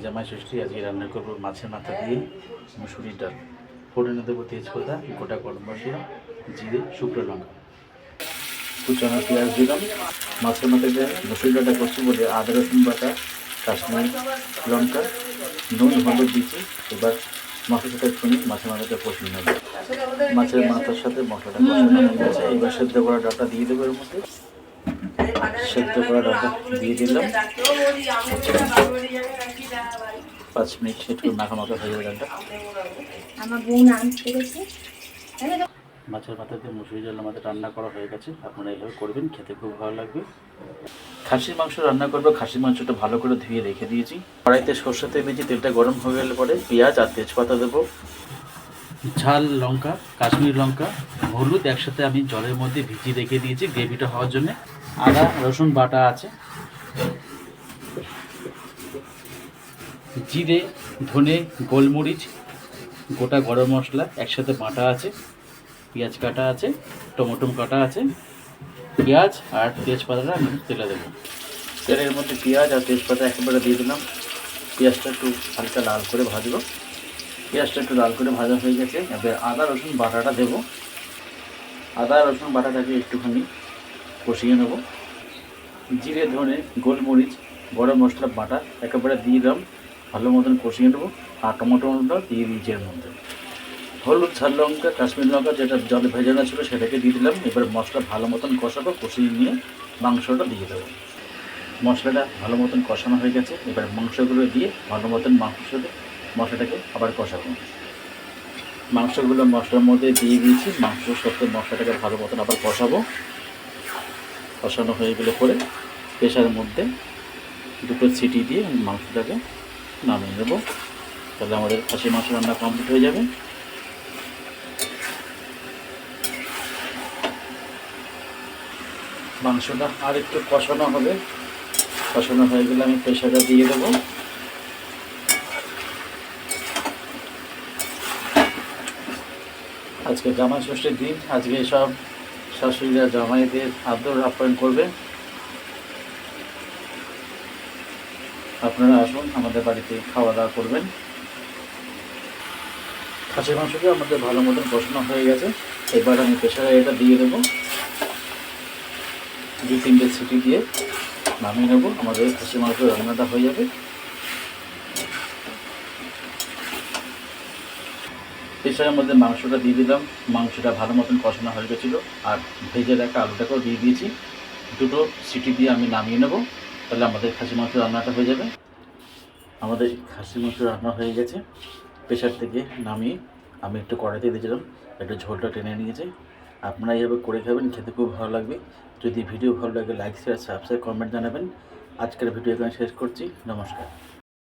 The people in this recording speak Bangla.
জামাই ষষ্ঠী আজকে রান্না করবো মাছের মাথা দিয়ে মুসুরির ডাল। ফোড়নে দেবো তেজপাতা, গোটা গরম মশলা, জিরে, শুকনো লঙ্কা, কুচানো পেঁয়াজ দিলাম। মাছের মাথা দিয়ে মুসুরি ডালটা করছি বলে আদা রসুন বাটা, কাশ্মীর লঙ্কা, নুন, হলুদ দিচ্ছি। এবার মশলার সাথে একটুখানি মাছের মাথাটা কষিয়ে নেব। মাছের মাথার সাথে মশলাটা কষানো হয়ে গেছে। এবার সেদ্ধ করা ডালটা দিয়ে দেবো এর মধ্যে। সেদ্ধ করা ডালটা দিয়ে দিলাম। 5 মিনিট একটু মাখা হয়ে যাবে ডালটা। মাছের মাথা দিয়ে মুসুরি ডাল আমাদের রান্না করা হয়ে গেছে। আপনারা এইভাবে করবেন, খেতে খুব ভালো লাগবে। খাসির মাংস রান্না করবো। খাসির মাংসটা ভালো করে ধুয়ে রেখে দিয়েছি। কড়াইতে সর্ষে তেল দিয়েছি। তেলটা গরম হয়ে গেলে পরে পেঁয়াজ আর তেজপাতা দেবো। ঝাল লঙ্কা, কাশ্মীর লঙ্কা, হলুদ একসাথে আমি জলের মধ্যে ভিজিয়ে রেখে দিয়েছি গ্রেভিটা হওয়ার জন্য। আদা রসুন বাটা আছে, জিরে, ধনে, গোলমরিচ, গোটা গরম মশলা একসাথে বাটা আছে, পেঁয়াজ কাটা আছে, টমেটো কাটা আছে। পেঁয়াজ আর তেজপাতাটা আমি তেলে দেবো। তেলের মধ্যে পেঁয়াজ আর তেজপাতা একেবারে দিয়ে দিলাম। পেঁয়াজটা একটু হালকা লাল করে ভাজবো। পেঁয়াজটা একটু লাল করে ভাজা হয়ে গেছে। এবার আদা রসুন বাটাটা দেবো। আদা রসুন বাটাটাকে একটুখানি কষিয়ে নেব। জিরে, ধনে, গোলমরিচ, গরম মশলা বাটা একেবারে দিয়ে দিলাম, ভালো মতন কষিয়ে নেবো। আর টমেটোটা দিয়ে দিয়েছি এর মধ্যে। হলুদ, ঝাল লঙ্কা, কাশ্মীর লঙ্কা যেটা জলে ভেজানো ছিল সেটাকে দিয়ে দিলাম। এবার মশলা ভালো মতন কষাবো। কষিয়ে নিয়ে মাংসটা দিয়ে দেবো। মশলাটা ভালো মতন কষানো হয়ে গেছে। এবার মাংসগুলো দিয়ে ভালো মতন মশলাটাকে আবার কষাবো। মাংসগুলো মশলার মধ্যে দিয়ে দিয়েছি। মাংসের সাথে মশলাটাকে ভালো মতন আবার কষাবো। কষানো হয়ে গেলে পরে প্রেশারের মধ্যে 2টো সিটি দিয়ে মাংসটাকে নামিয়ে নেব। তাহলে আমাদের খাসি মাংস রান্না কমপ্লিট হয়ে যাবে। মাংসটা আর একটু কষানো হবে। কষানো হয়ে গেলে আমি প্রেশারটা দিয়ে দেবো। আজকে জামাই ষষ্ঠীর দিন। আজকে সব শাশুড়িরা জামাইদের আদর আপ্যায়ন করবে। আপনারা আসুন, আমাদের বাড়িতে খাওয়া দাওয়া করবেন। খাসির মাংসটা আমাদের ভালো মতন কষানো হয়ে গেছে। এবার আমি প্রেশারে এটা দিয়ে দেবো। 2-3টে সিটি দিয়ে নামিয়ে নেবো। আমাদের খাসির মাংস রান্নাটা হয়ে যাবে। প্রেশারের মধ্যে মাংসটা দিয়ে দিলাম। মাংসটা ভালো মতন কষানো হয়ে গেছিলো। আর ভেজে রাখা আলুটাকেও দিয়ে দিয়েছি। 2টো সিটি দিয়ে আমি নামিয়ে নেব। তাহলে আমাদের খাসি মাংস রান্নাটা হয়ে যাবে। আমাদের খাসি মাংস রান্না হয়ে গেছে। প্রেশার থেকে নামিয়ে আমি একটু কড়াইতে দিয়েছিলাম, একটু ঝোলটা টেনে নিয়েছে। আপনারা এইভাবে করে খাবেন, খেতে খুব ভালো লাগবে। যদি ভিডিও ভালো লাগে লাইক, শেয়ার, সাবস্ক্রাইব, কমেন্ট জানাবেন। আজকের ভিডিও এখানে শেষ করছি। নমস্কার।